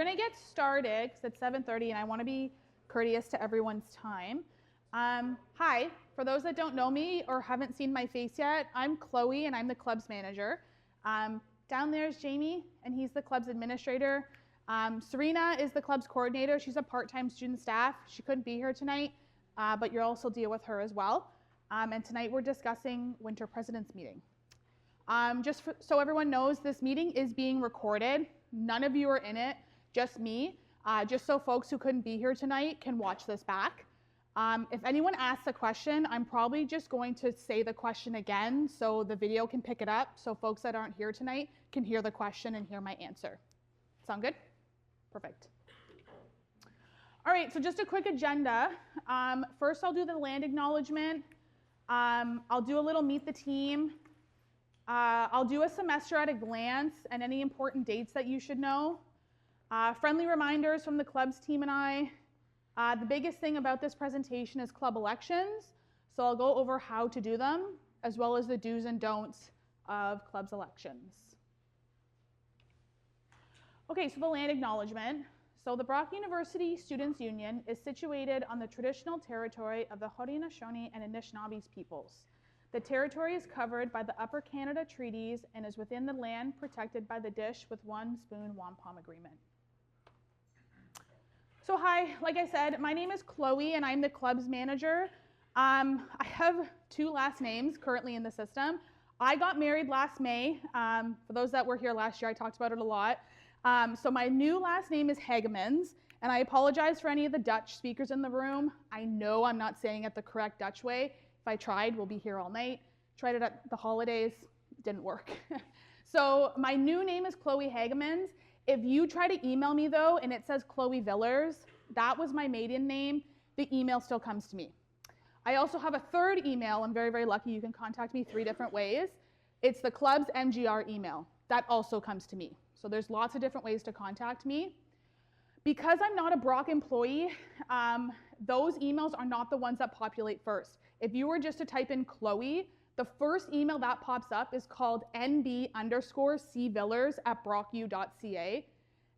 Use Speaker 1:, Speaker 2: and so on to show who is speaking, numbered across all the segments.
Speaker 1: We're going to get started because it's 7:30 and I want to be courteous to everyone's time. Hi, for those that don't know me or haven't seen my face yet, I'm Chloe and I'm the club's manager. Down there is Jamie and he's the club's administrator. Serena is the club's coordinator. She's a part-time student staff. She couldn't be here tonight, but you'll also deal with her as well. And tonight we're discussing Winter President's Meeting. So everyone knows, this meeting is being recorded. None of you are in it, just me. Just so folks who couldn't be here tonight can watch this back. If anyone asks a question, I'm probably just going to say the question again so the video can pick it up so folks that aren't here tonight can hear the question and hear my answer. Sound good? Perfect. All right, so just a quick agenda. First, I'll do the land acknowledgement. I'll do a little meet the team. I'll do a semester at a glance and any important dates that you should know. Friendly reminders from the club's team and I. The biggest thing about this presentation is club elections, so I'll go over how to do them, as well as the do's and don'ts of club's elections. Okay, so the land acknowledgement. So the Brock University Students' Union is situated on the traditional territory of the Haudenosaunee and Anishinaabes peoples. The territory is covered by the Upper Canada Treaties and is within the land protected by the Dish with One Spoon Wampum Agreement. So hi, like I said, my name is Chloe and I'm the club's manager. I have two last names currently in the system. I got married last May. For those that were here last year, I talked about it a lot. So my new last name is Hagemans, and I apologize for any of the Dutch speakers in the room. I know I'm not saying it the correct Dutch way. If I tried, we'll be here all night. Tried it at the holidays, didn't work. So my new name is Chloe Hagemans. If you try to email me though, and it says Chloe Villers, that was my maiden name, the email still comes to me. I also have a third email. I'm very, very lucky. You can contact me 3 different ways. It's the club's MGR email. That also comes to me. So there's lots of different ways to contact me. Because I'm not a Brock employee, those emails are not the ones that populate first. If you were just to type in Chloe, the first email that pops up is called nb_cvillers@brocku.ca.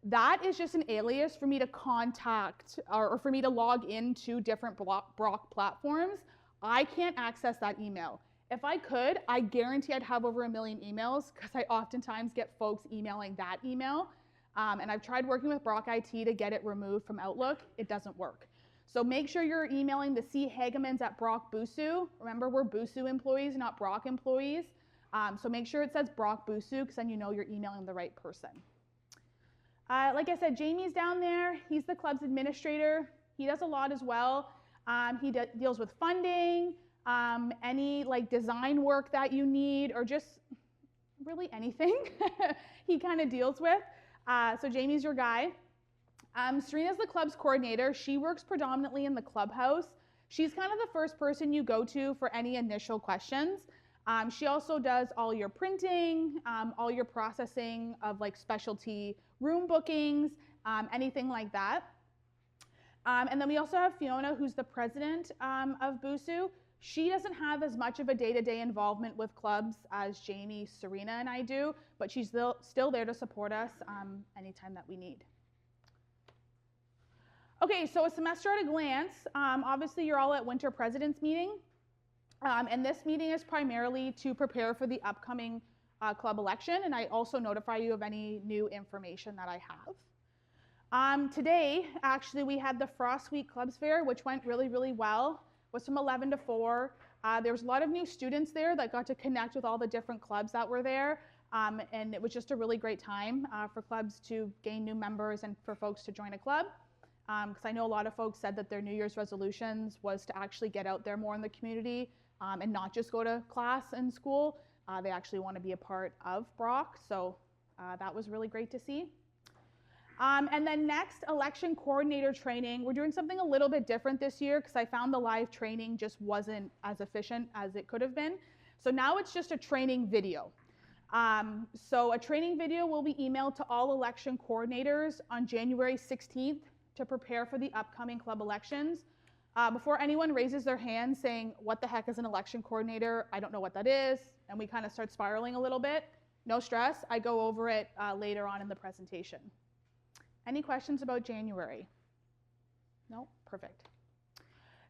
Speaker 1: That is just an alias for me to contact or for me to log into different Brock platforms. I can't access that email. If I could, I guarantee I'd have over 1 million emails because I oftentimes get folks emailing that email. And I've tried working with Brock IT to get it removed from Outlook. It doesn't work. So make sure you're emailing the C. Hagemans at Brock Busu. Remember, we're Busu employees, not Brock employees. So make sure it says Brock Busu because then you know you're emailing the right person. Like I said, Jamie's down there. He's the club's administrator. He does a lot as well. He deals with funding, any like design work that you need, or just really anything he kind of deals with. So Jamie's your guy. Serena's the club's coordinator. She works predominantly in the clubhouse. She's kind of the first person you go to for any initial questions. She also does all your printing, all your processing of like specialty room bookings, anything like that. And then we also have Fiona, who's the president of Busu. She doesn't have as much of a day-to-day involvement with clubs as Jamie, Serena, and I do, but she's still there to support us anytime that we need. Okay, so a semester at a glance. Obviously, you're all at Winter President's Meeting, and this meeting is primarily to prepare for the upcoming club election, and I also notify you of any new information that I have. Today, actually, we had the Frost Week Clubs Fair, which went really, really well. It was from 11 to 4. There was a lot of new students there that got to connect with all the different clubs that were there, and it was just a really great time for clubs to gain new members and for folks to join a club. Because I know a lot of folks said that their New Year's resolutions was to actually get out there more in the community and not just go to class and school. They actually want to be a part of Brock, so that was really great to see. And then next, election coordinator training. We're doing something a little bit different this year because I found the live training just wasn't as efficient as it could have been. So now it's just a training video. So a training video will be emailed to all election coordinators on January 16th to prepare for the upcoming club elections. Before anyone raises their hand saying, what the heck is an election coordinator? I don't know what that is. And we kind of start spiraling a little bit. No stress, I go over it later on in the presentation. Any questions about January? No? Perfect.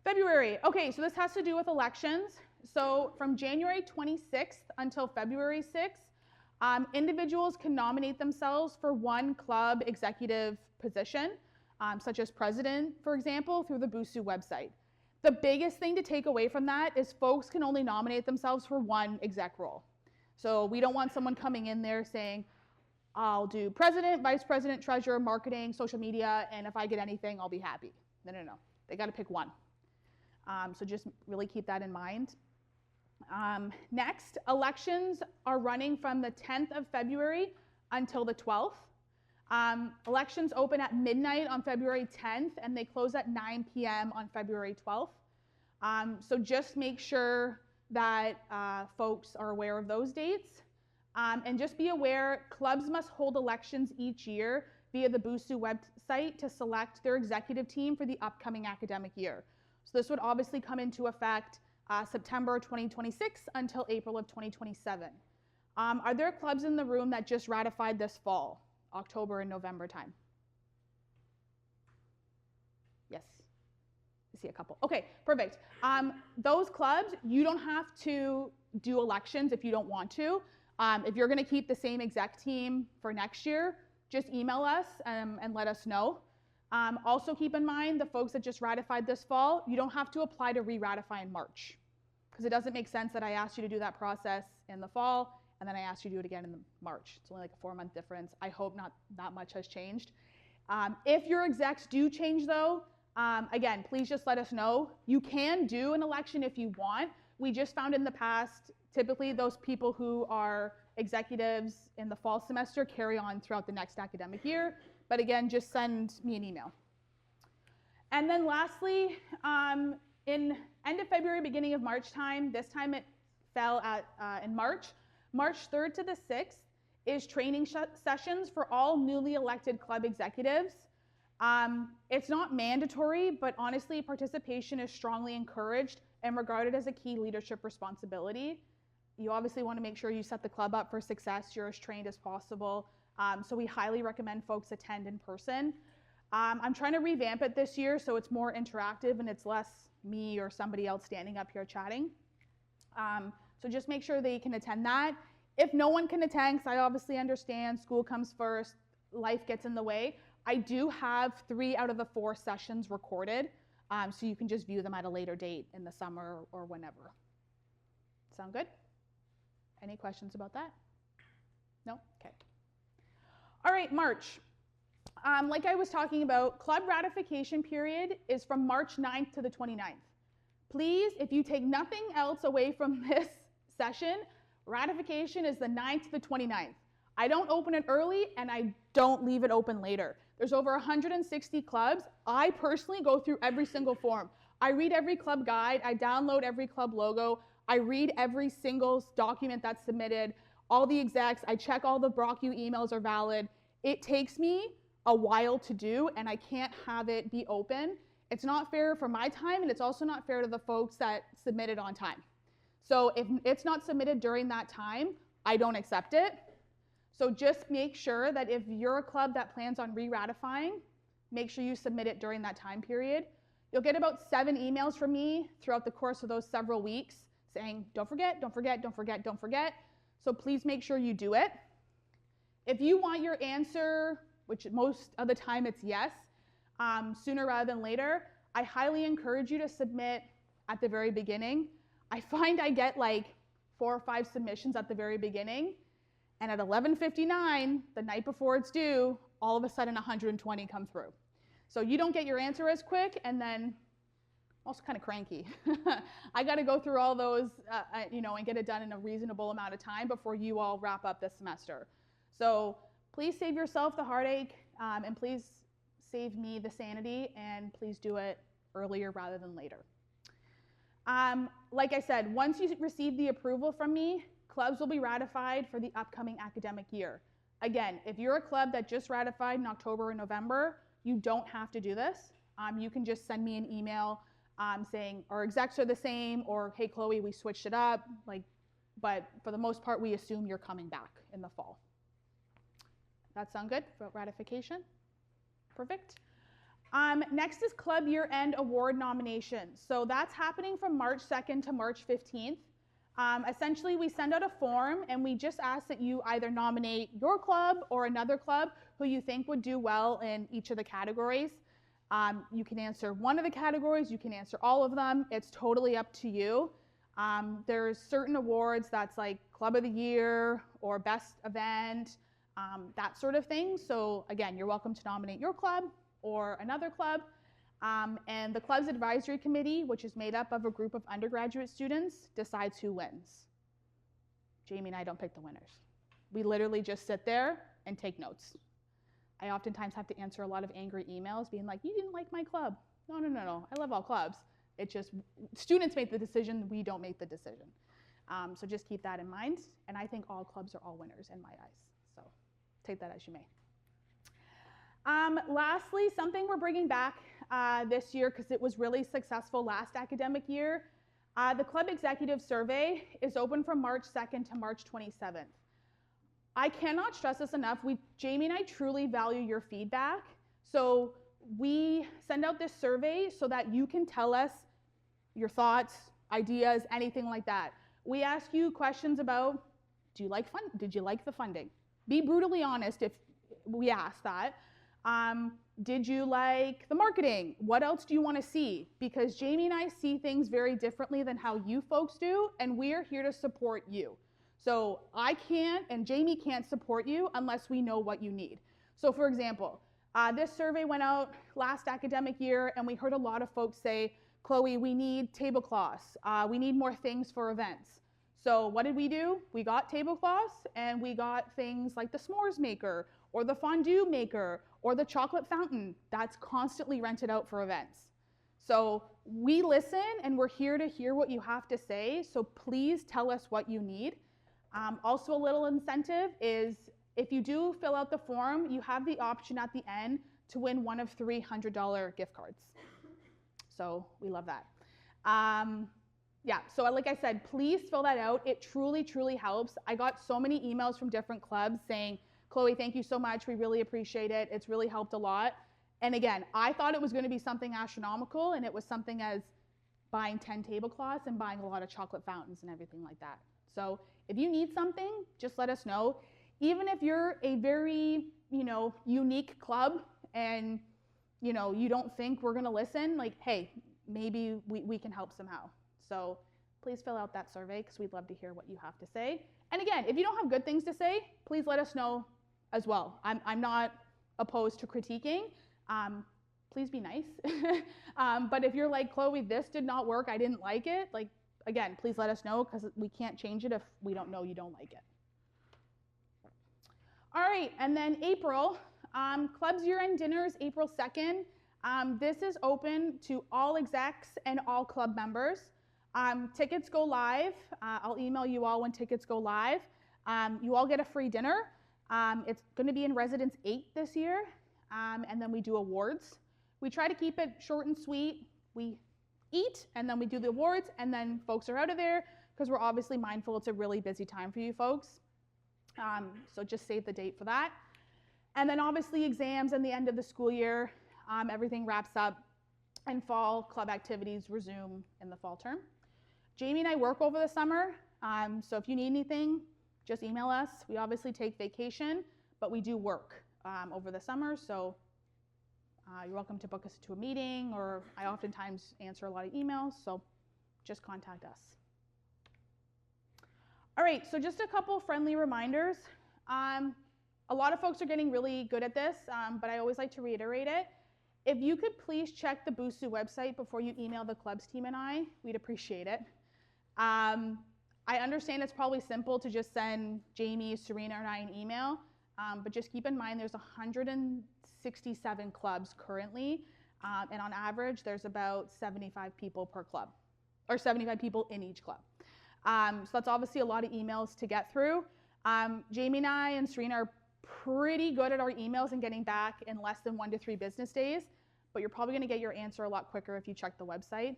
Speaker 1: February. Okay, so this has to do with elections. So from January 26th until February 6th, individuals can nominate themselves for one club executive position, such as president, for example, through the Busuu website. The biggest thing to take away from that is folks can only nominate themselves for one exec role. So we don't want someone coming in there saying, I'll do president, vice president, treasurer, marketing, social media, and if I get anything, I'll be happy. No. They got to pick one. So just really keep that in mind. Next, elections are running from the 10th of February until the 12th. Elections open at midnight on February 10th and they close at 9 p.m. on February 12th. So just make sure that folks are aware of those dates. And just be aware, clubs must hold elections each year via the Busuu website to select their executive team for the upcoming academic year. So this would obviously come into effect September 2026 until April of 2027. Are there clubs in the room that just ratified this fall, October and November time? Yes, I see a couple. Okay, perfect. Those clubs, you don't have to do elections if you don't want to. If you're gonna keep the same exec team for next year, just email us and let us know. Also keep in mind, the folks that just ratified this fall, you don't have to apply to re-ratify in March, because it doesn't make sense that I asked you to do that process in the fall and then I asked you to do it again in March. It's only like a 4-month difference. I hope not that much has changed. If your execs do change though, again, please just let us know. You can do an election if you want. We just found in the past, typically those people who are executives in the fall semester carry on throughout the next academic year. But again, just send me an email. And then lastly, in end of February, beginning of March time, this time it fell at in March 3rd to the 6th is training sessions for all newly elected club executives. It's not mandatory, but honestly, participation is strongly encouraged and regarded as a key leadership responsibility. You obviously want to make sure you set the club up for success. You're as trained as possible. So we highly recommend folks attend in person. I'm trying to revamp it this year so it's more interactive and it's less me or somebody else standing up here chatting. So just make sure they can attend that. If no one can attend, because I obviously understand school comes first, life gets in the way, I do have 3 out of the 4 sessions recorded, so you can just view them at a later date in the summer or whenever. Sound good? Any questions about that? No? Okay. All right, March. Like I was talking about, club ratification period is from March 9th to the 29th. Please, if you take nothing else away from this session, ratification is the 9th to the 29th. I don't open it early and I don't leave it open later. There's over 160 clubs. I personally go through every single form. I read every club guide. I download every club logo. I read every single document that's submitted, all the execs. I check all the BrockU emails are valid. It takes me a while to do and I can't have it be open. It's not fair for my time and it's also not fair to the folks that submitted on time. So if it's not submitted during that time, I don't accept it. So just make sure that if you're a club that plans on re-ratifying, make sure you submit it during that time period. You'll get about 7 emails from me throughout the course of those several weeks saying, don't forget, don't forget, don't forget, don't forget. So please make sure you do it. If you want your answer, which most of the time it's yes, sooner rather than later, I highly encourage you to submit at the very beginning. I find I get like 4 or 5 submissions at the very beginning, and at 11:59, the night before it's due, all of a sudden 120 come through. So you don't get your answer as quick, and then I'm also kind of cranky. I got to go through all those, and get it done in a reasonable amount of time before you all wrap up this semester. So please save yourself the heartache, and please save me the sanity, and please do it earlier rather than later. Like I said, once you receive the approval from me, clubs will be ratified for the upcoming academic year. Again, if you're a club that just ratified in October or November, you don't have to do this. You can just send me an email saying our execs are the same, or hey Chloe, we switched it up. But for the most part, we assume you're coming back in the fall. That sound good for ratification? Perfect. Next is club year-end award nominations. So that's happening from March 2nd to March 15th. Essentially, we send out a form and we just ask that you either nominate your club or another club who you think would do well in each of the categories. You can answer one of the categories, you can answer all of them. It's totally up to you. There's certain awards that's like Club of the Year or Best Event, that sort of thing. So again, you're welcome to nominate your club or another club. And the club's advisory committee, which is made up of a group of undergraduate students, decides who wins. Jamie and I don't pick the winners. We literally just sit there and take notes. I oftentimes have to answer a lot of angry emails being like, you didn't like my club. No, I love all clubs. It's just students make the decision, we don't make the decision. So just keep that in mind. And I think all clubs are all winners in my eyes. So take that as you may. Lastly, something we're bringing back this year because it was really successful last academic year. The club executive survey is open from March 2nd to March 27th. I cannot stress this enough. Jamie and I truly value your feedback. So we send out this survey so that you can tell us your thoughts, ideas, anything like that. We ask you questions about, did you like the funding? Be brutally honest if we ask that. Did you like the marketing? What else do you want to see? Because Jamie and I see things very differently than how you folks do, and we are here to support you. So I can't, and Jamie can't support you unless we know what you need. So for example, this survey went out last academic year, and we heard a lot of folks say, Chloe, we need tablecloths. We need more things for events. So what did we do? We got tablecloths, and we got things like the s'mores maker, or the fondue maker, or the chocolate fountain that's constantly rented out for events. So we listen, and we're here to hear what you have to say, so please tell us what you need. Also, a little incentive is if you do fill out the form, you have the option at the end to win one of 3 $100 gift cards. So we love that. Yeah, so like I said, please fill that out. It truly, truly helps. I got so many emails from different clubs saying, Chloe, thank you so much. We really appreciate it. It's really helped a lot. And again, I thought it was going to be something astronomical, and it was something as buying 10 tablecloths and buying a lot of chocolate fountains and everything like that. So if you need something, just let us know. Even if you're a very, unique club and, you don't think we're going to listen, like, hey, maybe we can help somehow. So please fill out that survey because we'd love to hear what you have to say. And again, if you don't have good things to say, please let us know as well. I'm not opposed to critiquing. Please be nice. But if you're like, Chloe, this did not work, I didn't like it, like, again, please let us know because we can't change it if we don't know you don't like it. All right, and then April, club's year-end dinner is April 2nd. This is open to all execs and all club members. Tickets go live. I'll email you all when tickets go live. You all get a free dinner. It's going to be in Residence 8 this year, and then we do awards. We try to keep it short and sweet. We eat, and then we do the awards, and then folks are out of there because we're obviously mindful it's a really busy time for you folks. So just save the date for that. And then obviously exams and the end of the school year, everything wraps up, and fall club activities resume in the fall term. Jamie and I work over the summer, so if you need anything, just email us. We obviously take vacation, but we do work over the summer, so you're welcome to book us to a meeting, or I oftentimes answer a lot of emails, so just contact us. All right, so just a couple friendly reminders. A lot of folks are getting really good at this, but I always like to reiterate it. If you could please check the BUSU website before you email the clubs team and I, we'd appreciate it. I understand it's probably simple to just send Jamie, Serena, and I an email, but just keep in mind there's 167 clubs currently, and on average there's about 75 people per club, or 75 people in each club. So that's obviously a lot of emails to get through. Jamie and I and Serena are pretty good at our emails and getting back in less than 1 to 3 business days, but you're probably going to get your answer a lot quicker if you check the website.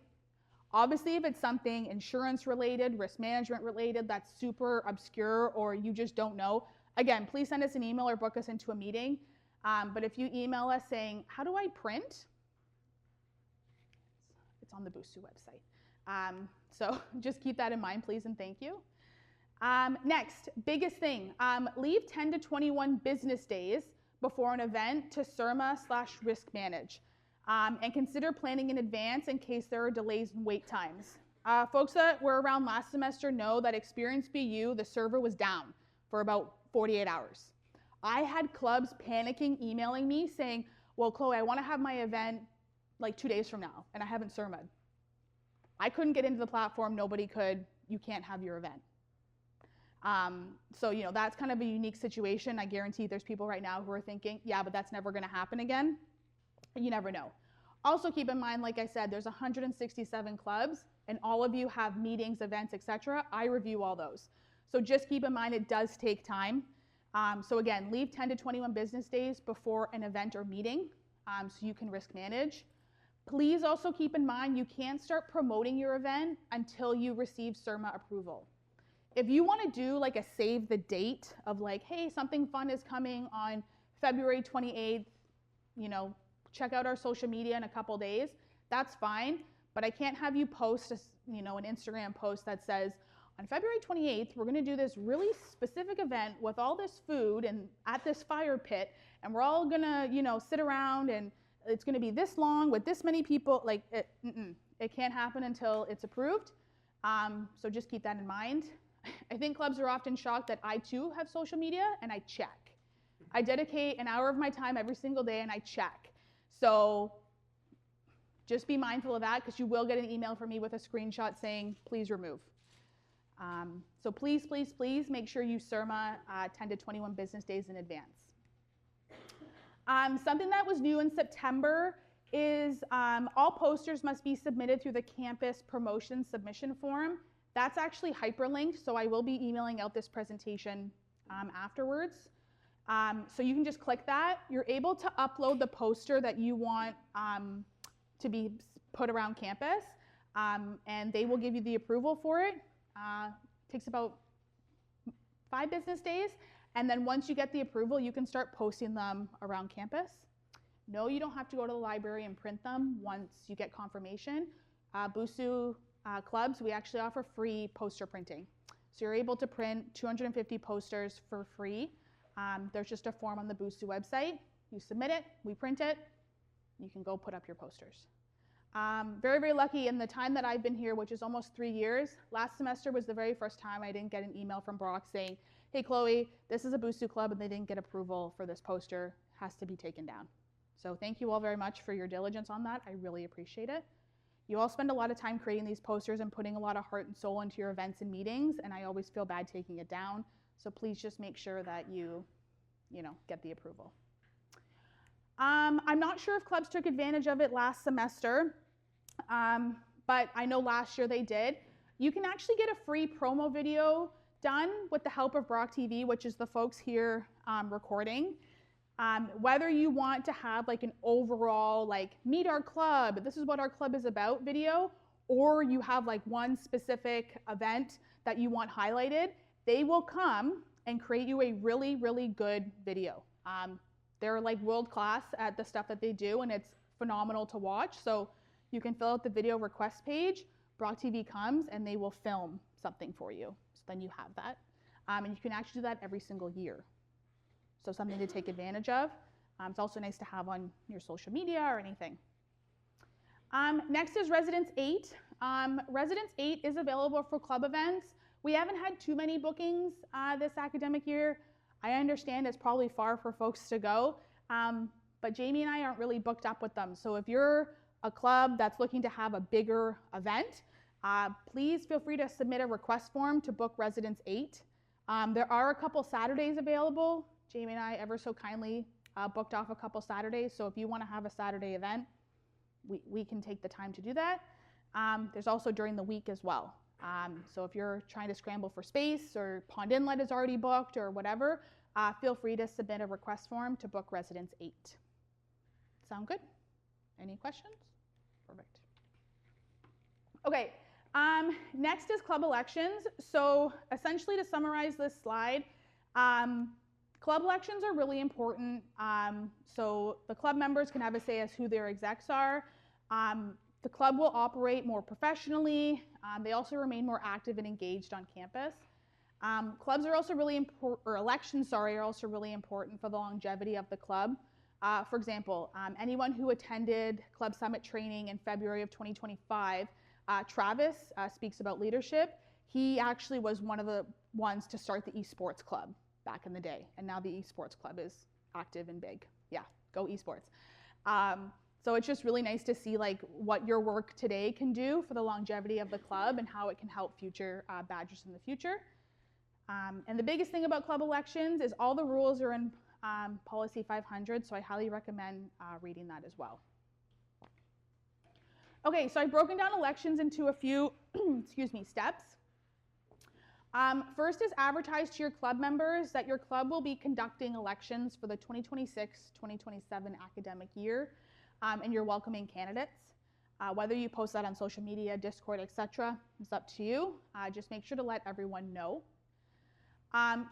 Speaker 1: Obviously, if it's something insurance related, risk management related, that's super obscure or you just don't know, again, please send us an email or book us into a meeting. But if you email us saying, how do I print? It's on the Busuu website. So just keep that in mind, please, and thank you. Next, biggest thing, leave 10 to 21 business days before an event to CIRMA/risk manage. And consider planning in advance in case there are delays in wait times. Folks that were around last semester know that Experience BU, the server was down for about 48 hours. I had clubs panicking, emailing me saying, well, Chloe, I want to have my event like 2 days from now, and I haven't CIRMA'd. I couldn't get into the platform, nobody could, you can't have your event. So, that's kind of a unique situation. I guarantee there's people right now who are thinking, yeah, but that's never gonna happen again. You never know. Also keep in mind, like I said, there's 167 clubs, and all of you have meetings, events, etc. I review all those. So just keep in mind it does take time. So again, leave 10 to 21 business days before an event or meeting so you can risk manage. Please also keep in mind you can't start promoting your event until you receive CIRMA approval. If you want to do like a save the date of like, hey, something fun is coming on February 28th, check out our social media in a couple days, that's fine, but I can't have you post an Instagram post that says, on February 28th, we're gonna do this really specific event with all this food and at this fire pit, and we're all gonna, sit around and it's gonna be this long with this many people. Like, it can't happen until it's approved. So just keep that in mind. I think clubs are often shocked that I too have social media and I check. I dedicate an hour of my time every single day and I check. So just be mindful of that because you will get an email from me with a screenshot saying, please remove. So please, please, please make sure you CIRMA 10 to 21 business days in advance. Something that was new in September is all posters must be submitted through the campus promotion submission form. That's actually hyperlinked, so I will be emailing out this presentation afterwards. So you can just click that. You're able to upload the poster that you want to be put around campus, and they will give you the approval for it. Takes about 5 business days, and then once you get the approval, you can start posting them around campus. No, you don't have to go to the library and print them once you get confirmation. Busuu clubs, we actually offer free poster printing. So you're able to print 250 posters for free. There's just a form on the Busuu website. You submit it, we print it, you can go put up your posters. Very, very lucky in the time that I've been here, which is almost 3 years. Last semester was the very first time I didn't get an email from Brock saying, hey, Chloe, this is a Busuu club and they didn't get approval for this poster, has to be taken down. So thank you all very much for your diligence on that. I really appreciate it. You all spend a lot of time creating these posters and putting a lot of heart and soul into your events and meetings, and I always feel bad taking it down. So please just make sure that you get the approval. I'm not sure if clubs took advantage of it last semester, but I know last year they did. You can actually get a free promo video done with the help of Brock TV, which is the folks here recording. Whether you want to have like an overall meet our club, this is what our club is about video, or you have like one specific event that you want highlighted, they will come and create you a really, really good video. They're like world class at the stuff that they do, and it's phenomenal to watch. So you can fill out the video request page, Brock TV comes and they will film something for you. So then you have that. And you can actually do that every single year. So something to take advantage of. It's also nice to have on your social media or anything. Next is Residence 8. Residence 8 is available for club events. We haven't had too many bookings this academic year. I understand it's probably far for folks to go, but Jamie and I aren't really booked up with them. So if you're a club that's looking to have a bigger event, please feel free to submit a request form to book Residence 8. There are a couple Saturdays available. Jamie and I ever so kindly booked off a couple Saturdays, so if you want to have a Saturday event, we can take the time to do that. There's also during the week as well. So if you're trying to scramble for space or Pond Inlet is already booked or whatever, feel free to submit a request form to book Residence 8. Sound good? Any questions? Perfect. Okay, next is club elections. So essentially to summarize this slide, Club elections are really important. So the club members can have a say as who their execs are. The club will operate more professionally. They also remain more active and engaged on campus. Clubs are also really important, or elections, sorry, are also really important for the longevity of the club. For example, anyone who attended Club Summit training in February of 2025, Travis speaks about leadership. He actually was one of the ones to start the esports club back in the day, and now the esports club is active and big. Yeah, go esports. So it's just really nice to see like what your work today can do for the longevity of the club and how it can help future badgers in the future. And the biggest thing about club elections is all the rules are in Policy 500, so I highly recommend reading that as well. Okay, so I've broken down elections into a few steps. First is advertise to your club members that your club will be conducting elections for the 2026-2027 academic year, and you're welcoming candidates. Whether you post that on social media, Discord, etc., it's up to you. Just make sure to let everyone know.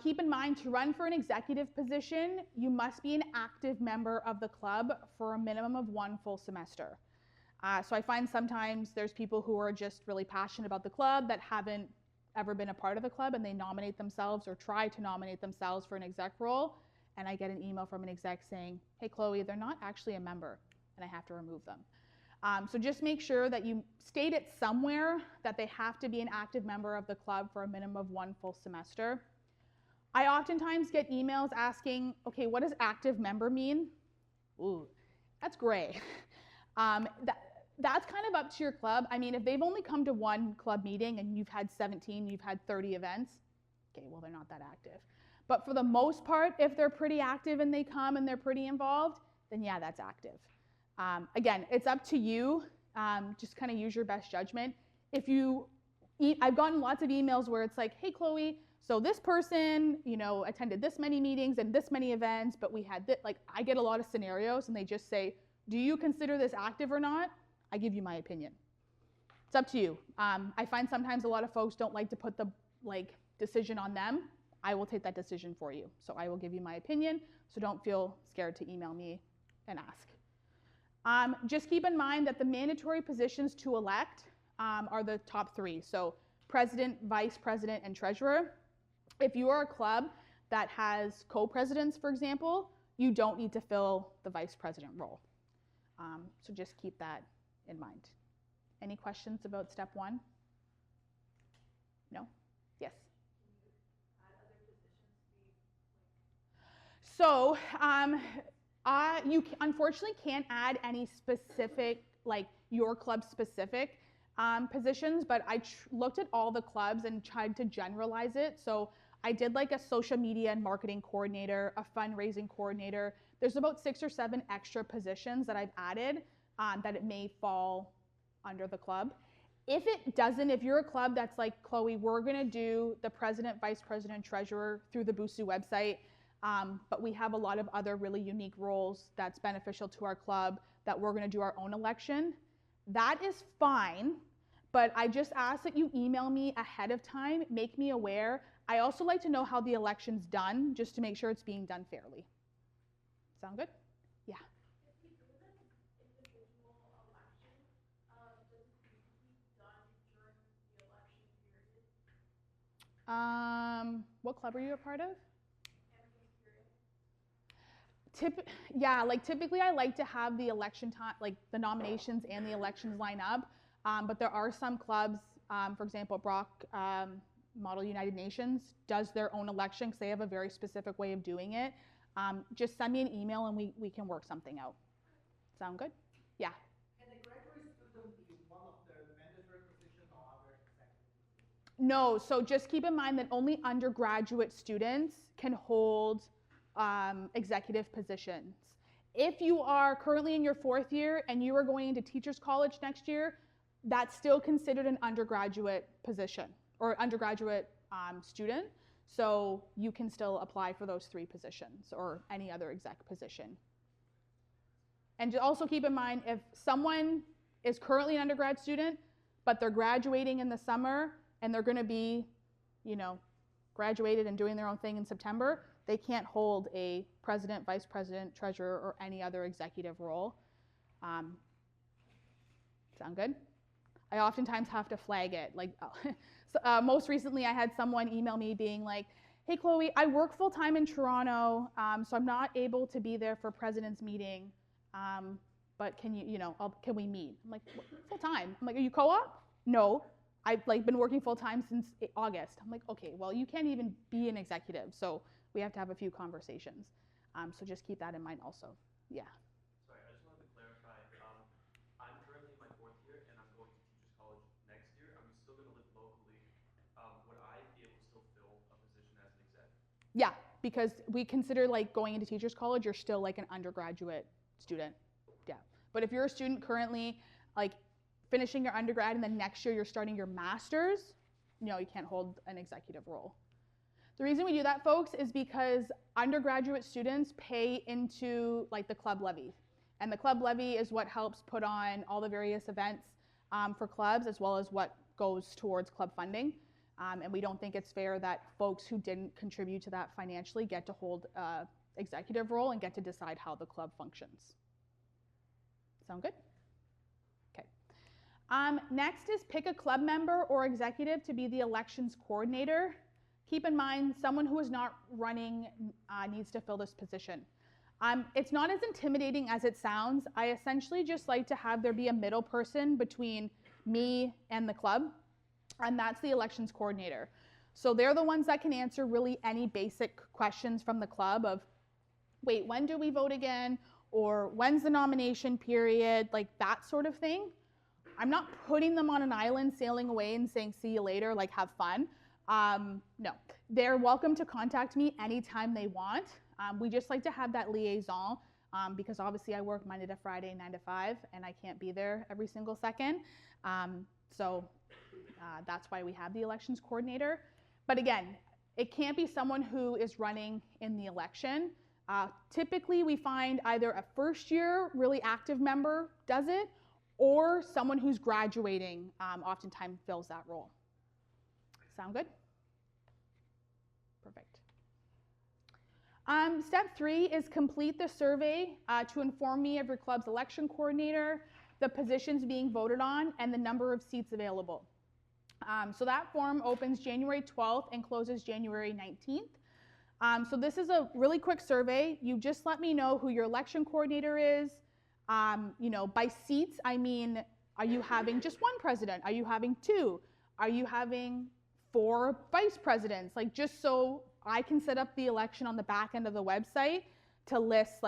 Speaker 1: Keep in mind, to run for an executive position, you must be an active member of the club for a minimum of 1 full semester. So I find sometimes there's people who are just really passionate about the club that haven't ever been a part of the club, and they nominate themselves or try to nominate themselves for an exec role, and I get an email from an exec saying, hey Chloe, they're not actually a member, and I have to remove them. So just make sure that you state it somewhere that they have to be an active member of the club for a minimum of 1 full semester. I oftentimes get emails asking, okay, what does active member mean? Ooh, that's gray. That's kind of up to your club. I mean, if they've only come to 1 club meeting and you've had 17, you've had 30 events, okay, well, they're not that active. But for the most part, if they're pretty active and they come and they're pretty involved, then yeah, that's active. Again, it's up to you. Just kind of use your best judgment. I've gotten lots of emails where it's like, hey, Chloe, so this person, attended this many meetings and this many events, but we had this, like, I get a lot of scenarios and they just say, do you consider this active or not? I give you my opinion. It's up to you. I find sometimes a lot of folks don't like to put the decision on them. I will take that decision for you. So I will give you my opinion, so don't feel scared to email me and ask. Just keep in mind that the mandatory positions to elect are the top 3. So president, vice president, and treasurer. If you are a club that has co-presidents, for example, you don't need to fill the vice president role. So just keep that in mind. Any questions about step 1? No? Yes? So you unfortunately can't add any specific, like your club specific positions, but I looked at all the clubs and tried to generalize it. So I did like a social media and marketing coordinator, a fundraising coordinator. There's about 6 or 7 extra positions that I've added that it may fall under the club. If it doesn't, if you're a club that's like, Chloe, we're gonna do the president, vice president, treasurer through the Busuu website, but we have a lot of other really unique roles that's beneficial to our club that we're gonna do our own election, that is fine, but I just ask that you email me ahead of time, make me aware. I also like to know how the election's done, just to make sure it's being done fairly. Sound good? Yeah.
Speaker 2: If you do an individual election, does it need to be done during the election period?
Speaker 1: What club are you a part of?
Speaker 2: Imperial.
Speaker 1: Typically I like to have the election time, like the nominations and the elections line up, but there are some clubs, for example, Brock Model United Nations does their own election because they have a very specific way of doing it. Just send me an email and we can work something out. Sound good? Yeah.
Speaker 3: Can a graduate student be one of the mandatory positions or other executive positions?
Speaker 1: No, so just keep in mind that only undergraduate students can hold executive positions. If you are currently in your 4th year and you are going into Teachers College next year, that's still considered an undergraduate position or undergraduate student. So you can still apply for those 3 positions or any other exec position. And also keep in mind, if someone is currently an undergrad student, but they're graduating in the summer and they're gonna be, graduated and doing their own thing in September, They can't hold a president, vice president, treasurer, or any other executive role. Sound good? I oftentimes have to flag it. Like, most recently, I had someone email me being like, "Hey, Chloe, I work full time in Toronto, so I'm not able to be there for president's meeting. But can can we meet?" I'm like, "Full time?" I'm like, "Are you co-op?" "No, I've been working full time since August." I'm like, "Okay, well, you can't even be an executive, so we have to have a few conversations." So just keep that in mind also. Yeah.
Speaker 4: Sorry, I just wanted to clarify. I'm currently in my 4th year, and I'm going to Teachers College next year. I'm still going to live locally. Would I be able to still fill a position as an exec?
Speaker 1: Yeah, because we consider going into Teachers College, you're still like an undergraduate student. Yeah. But if you're a student currently finishing your undergrad and then next year you're starting your master's, no, you can't hold an executive role. The reason we do that, folks, is because undergraduate students pay into the club levy. And the club levy is what helps put on all the various events for clubs, as well as what goes towards club funding. And we don't think it's fair that folks who didn't contribute to that financially get to hold an executive role and get to decide how the club functions. Sound good? Okay. Next is pick a club member or executive to be the elections coordinator. Keep in mind, someone who is not running needs to fill this position. It's not as intimidating as it sounds. I essentially just like to have there be a middle person between me and the club, and that's the elections coordinator. So they're the ones that can answer really any basic questions from the club of, wait, when do we vote again? Or when's the nomination period? That sort of thing. I'm not putting them on an island, sailing away and saying, see you later, have fun. No, they're welcome to contact me anytime they want. We just like to have that liaison because obviously I work Monday to Friday, 9 to 5, and I can't be there every single second. So that's why we have the elections coordinator. But again, it can't be someone who is running in the election. Typically, we find either a first-year really active member does it, or someone who's graduating oftentimes fills that role. Sound good? Perfect. Step 3 is complete the survey to inform me of your club's election coordinator, the positions being voted on, and the number of seats available. So that form opens January 12th and closes January 19th. So this is a really quick survey. You just let me know who your election coordinator is. By seats, I mean, are you having just one president? Are you having 2? Are you having 4 vice presidents? Just so I can set up the election on the back end of the website to list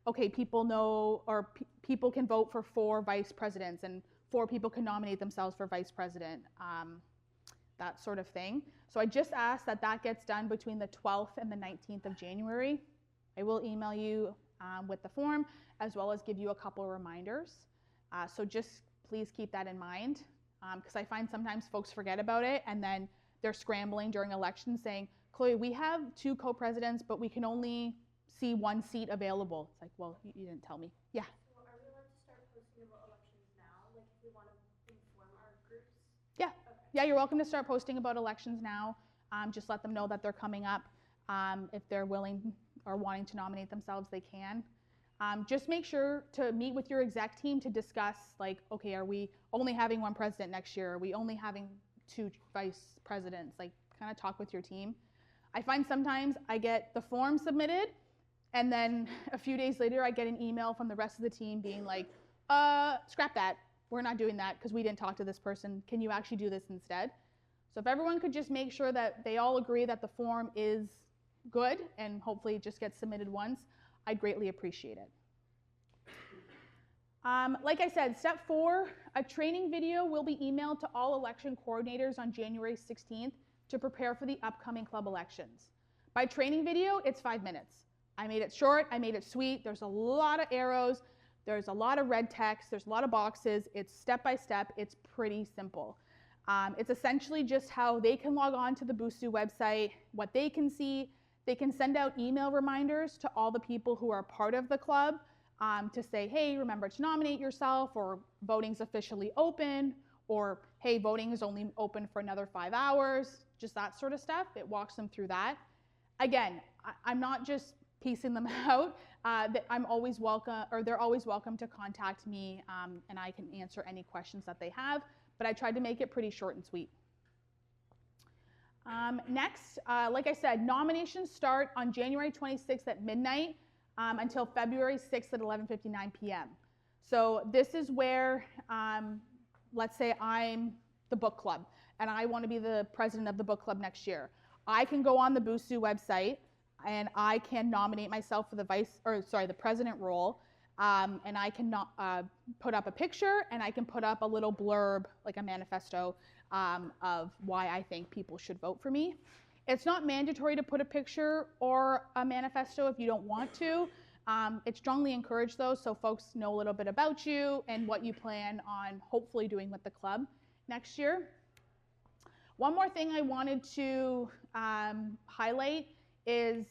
Speaker 1: okay, people know, or people can vote for 4 vice presidents and 4 people can nominate themselves for vice president, that sort of thing. So I just ask that gets done between the 12th and the 19th of January. I will email you with the form, as well as give you a couple reminders. So just please keep that in mind, because I find sometimes folks forget about it, and then they're scrambling during elections saying, Chloe, we have 2 co-presidents, but we can only see 1 seat available. It's like, well, you didn't tell me. Yeah.
Speaker 2: So are we allowed to start posting about elections now? If we want to inform our groups?
Speaker 1: Yeah.
Speaker 2: Okay.
Speaker 1: Yeah, you're welcome to start posting about elections now. Just let them know that they're coming up. If they're willing or wanting to nominate themselves, they can. Just make sure to meet with your exec team to discuss, okay, are we only having 1 president next year? Are we only having 2 vice presidents? Kind of talk with your team. I find sometimes I get the form submitted, and then a few days later I get an email from the rest of the team being like, scrap that. We're not doing that because we didn't talk to this person. Can you actually do this instead? So if everyone could just make sure that they all agree that the form is good and hopefully it just gets submitted once, I'd greatly appreciate it. Like I said, step 4, a training video will be emailed to all election coordinators on January 16th to prepare for the upcoming club elections. By training video, it's 5 minutes. I made it short, I made it sweet. There's a lot of arrows, there's a lot of red text, there's a lot of boxes. It's step by step, it's pretty simple. It's essentially just how they can log on to the Busuu website, what they can see. They can send out email reminders to all the people who are part of the club to say, hey, remember to nominate yourself, or voting's officially open, or hey, voting is only open for another 5 hours, just that sort of stuff. It walks them through that. Again, I'm not just piecing them out. That I'm always welcome, or they're always welcome to contact me, and I can answer any questions that they have. But I tried to make it pretty short and sweet. Next, like I said, nominations start on January 26th at midnight until February 6th at 11:59 p.m. So this is where, let's say I'm the book club and I want to be the president of the book club next year. I can go on the BOSU website and I can nominate myself for the president role, and I can put up a picture and I can put up a little blurb, like a manifesto, of why I think people should vote for me. It's not mandatory to put a picture or a manifesto if you don't want to. It's strongly encouraged though, so folks know a little bit about you and what you plan on hopefully doing with the club next year. One more thing I wanted to highlight is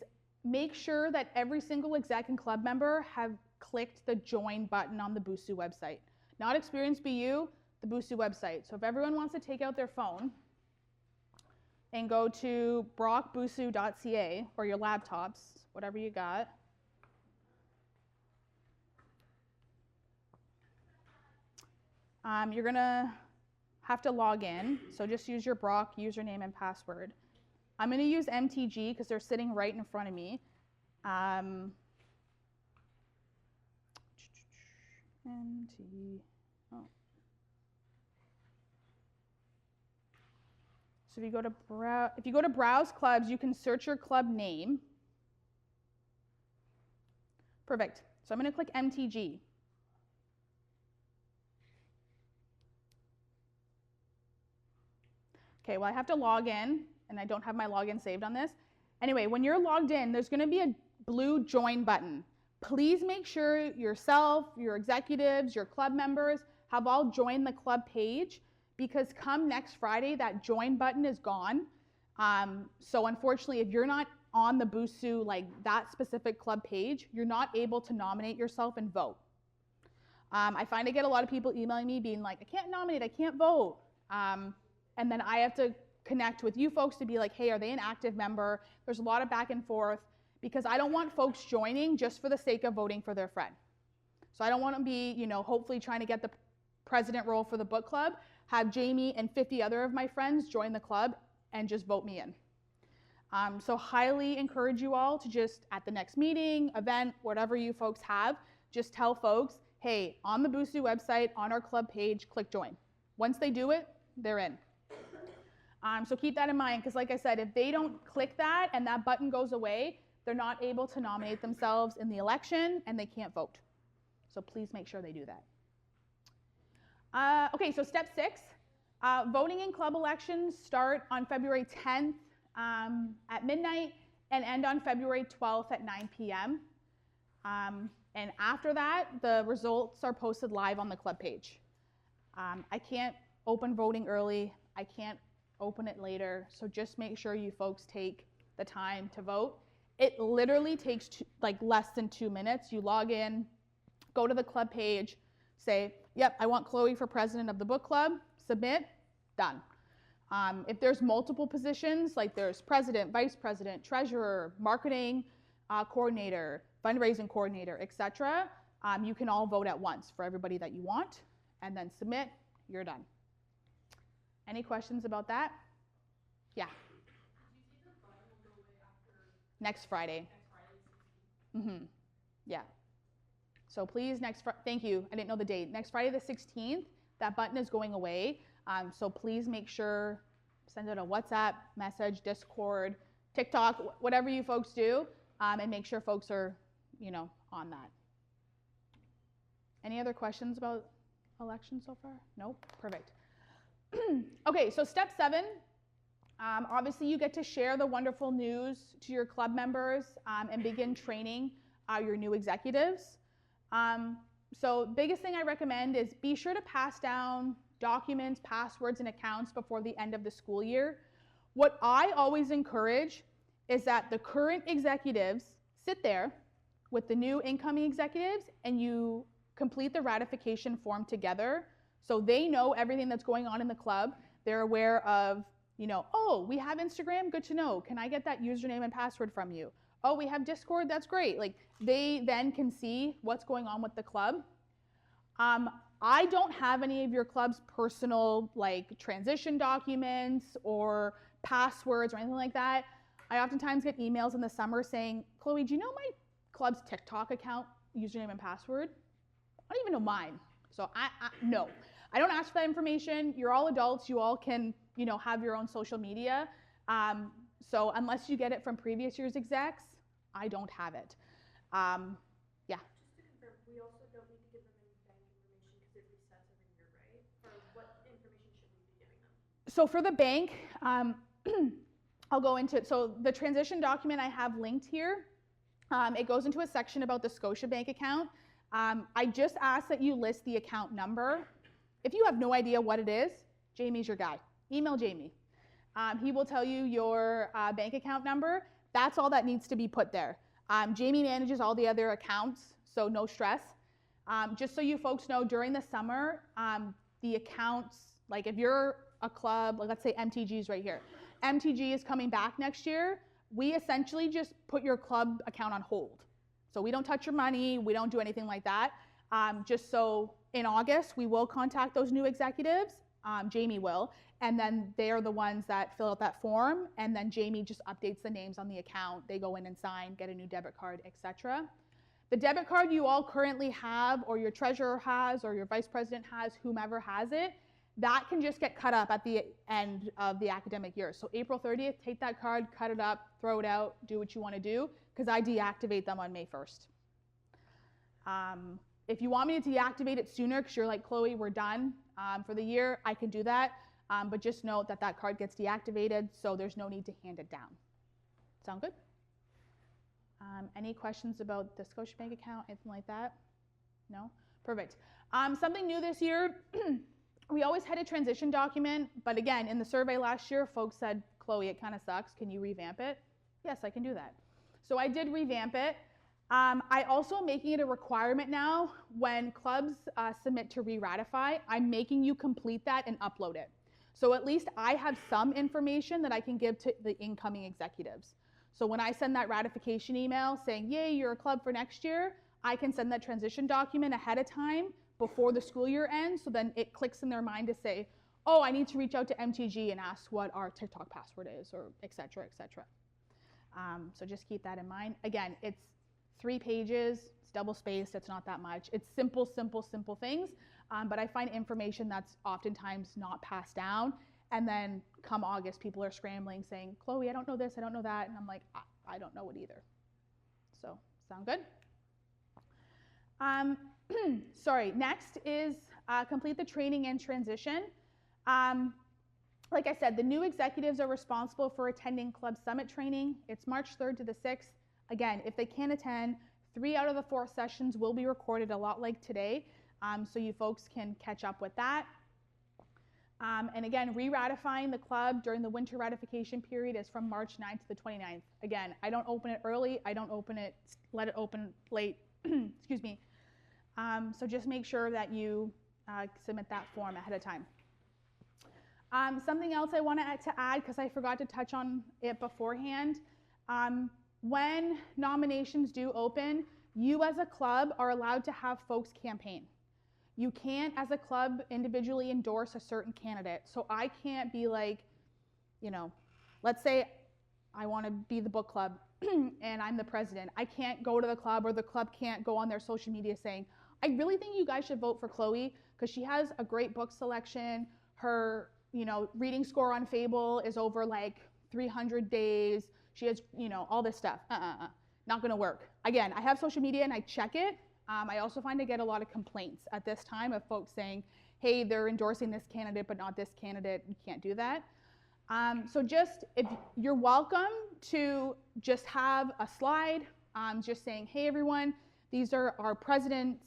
Speaker 1: make sure that every single exec and club member have clicked the join button on the BOSU website. Not Experience BU, the BOSU website. So if everyone wants to take out their phone and go to brockbosu.ca or your laptops, whatever you got. You're gonna have to log in, so just use your Brock username and password. I'm gonna use MTG because they're sitting right in front of me. So if you go to browse clubs, you can search your club name. Perfect. So I'm going to click MTG. Okay, well I have to log in, and I don't have my login saved on this. Anyway, when you're logged in, there's going to be a blue join button. Please make sure yourself, your executives, your club members have all joined the club page, because come next Friday, that join button is gone. So unfortunately, if you're not on the BOSU, like that specific club page, you're not able to nominate yourself and vote. I find I get a lot of people emailing me being like, I can't nominate, I can't vote. And then I have to connect with you folks to be like, hey, are they an active member? There's a lot of back and forth, because I don't want folks joining just for the sake of voting for their friend. So I don't want to be, hopefully trying to get the president role for the book club, have Jamie and 50 other of my friends join the club and just vote me in. So highly encourage you all to just, at the next meeting, event, whatever you folks have, just tell folks, hey, on the BOSU website, on our club page, click join. Once they do it, they're in. So keep that in mind, because like I said, if they don't click that and that button goes away, they're not able to nominate themselves in the election and they can't vote. So please make sure they do that. Okay, so step 6, voting in club elections start on February 10th at midnight and end on February 12th at 9 p.m. And after that, the results are posted live on the club page. I can't open voting early. I can't open it later. So just make sure you folks take the time to vote. It literally takes less than 2 minutes. You log in, go to the club page, say, yep, I want Chloe for president of the book club, submit, done. If there's multiple positions, like there's president, vice president, treasurer, marketing coordinator, fundraising coordinator, etc., you can all vote at once for everybody that you want, and then submit, you're done. Any questions about that? Yeah. Next Friday. Mm-hmm. Yeah. So please, thank you. I didn't know the date. Next Friday the 16th, that button is going away. So please make sure, send it a WhatsApp message, Discord, TikTok, whatever you folks do, and make sure folks are, on that. Any other questions about elections so far? Nope. Perfect. Okay, so step 7. Obviously, you get to share the wonderful news to your club members and begin training your new executives. So biggest thing I recommend is be sure to pass down documents, passwords, and accounts before the end of the school year. What I always encourage is that the current executives sit there with the new incoming executives and you complete the ratification form together so they know everything that's going on in the club. They're aware of, oh, we have Instagram, good to know. Can I get that username and password from you? oh, we have Discord, that's great. Like they then can see what's going on with the club. I don't have any of your club's personal like transition documents or passwords or anything like that. I oftentimes get emails in the summer saying, Chloe, do you know my club's TikTok account username and password? I don't even know mine. So no, I don't ask for that information. You're all adults. You all can, you know, have your own social media. So unless you get it from previous year's execs, I don't have it. Yeah.
Speaker 2: Just to confirm, we also don't need to give them any bank information because it resets every year, right? Or what information should we be giving them?
Speaker 1: So for the bank, I'll go into it. So the transition document I have linked here, it goes into a section about the Scotiabank account. I just ask that you list the account number. If you have no idea what it is, Jamie's your guy. Email Jamie. He will tell you your bank account number. That's all that needs to be put there. Jamie manages all the other accounts, so no stress. Just so you folks know, during the summer, the accounts, like if you're a club, like let's say MTG is right here. MTG is coming back next year. We essentially just put your club account on hold. So we don't touch your money, we don't do anything like that. Just so in August, we will contact those new executives, Jamie will, and then they are the ones that fill out that form, and then Jamie just updates the names on the account. They go in and sign, get a new debit card, etc. The debit card you all currently have, or your treasurer has, or your vice president has, whomever has it, that can just get cut up at the end of the academic year. So April 30th, take that card, cut it up, throw it out, do what you want to do, because I deactivate them on May 1st. If you want me to deactivate it sooner, because you're like, Chloe, we're done for the year, I can do that. But just note that that card gets deactivated, so there's no need to hand it down. Sound good? Any questions about the Scotiabank account, anything like that? No? Perfect. Something new this year, we always had a transition document, but again, in the survey last year, folks said, Chloe, it kind of sucks. Can you revamp it? Yes, I can do that. So I did revamp it. I also am making it a requirement now when clubs submit to re-ratify, I'm making you complete that and upload it. So at least I have some information that I can give to the incoming executives. So when I send that ratification email saying, yay, you're a club for next year, I can send that transition document ahead of time before the school year ends, so then it clicks in their mind to say, oh, I need to reach out to MTG and ask what our TikTok password is, or et cetera, et cetera. So just keep that in mind. Again, it's 3 pages, it's double spaced, it's not that much. It's simple, simple, simple things, but I find information that's oftentimes not passed down, and then come August, people are scrambling saying, Chloe, I don't know this, I don't know that, and I'm like, I don't know it either. So, sound good? Sorry, next is complete the training and transition. Like I said, the new executives are responsible for attending Club Summit training. It's March 3rd to the 6th. Again, if they can't attend, 3 out of the 4 sessions will be recorded, a lot like today, so you folks can catch up with that. And again, re-ratifying the club during the winter ratification period is from March 9th to the 29th. Again, I don't open it early, I don't open it, let it open late, excuse me. So just make sure that you submit that form ahead of time. Something else I want to add, because I forgot to touch on it beforehand, when nominations do open, you as a club are allowed to have folks campaign. You can't, as a club, individually endorse a certain candidate. So I can't be like, you know, let's say I want to be the book club and I'm the president. I can't go to the club, or the club can't go on their social media saying, I really think you guys should vote for Chloe because she has a great book selection. Her, you know, reading score on Fable is over like 300 days. She has, you know, all this stuff. Not gonna work. Again, I have social media and I check it. I also find I get a lot of complaints at this time of folks saying, hey, they're endorsing this candidate but not this candidate. You can't do that. So just, if you're welcome to just have a slide just saying, hey everyone, these are our presidents,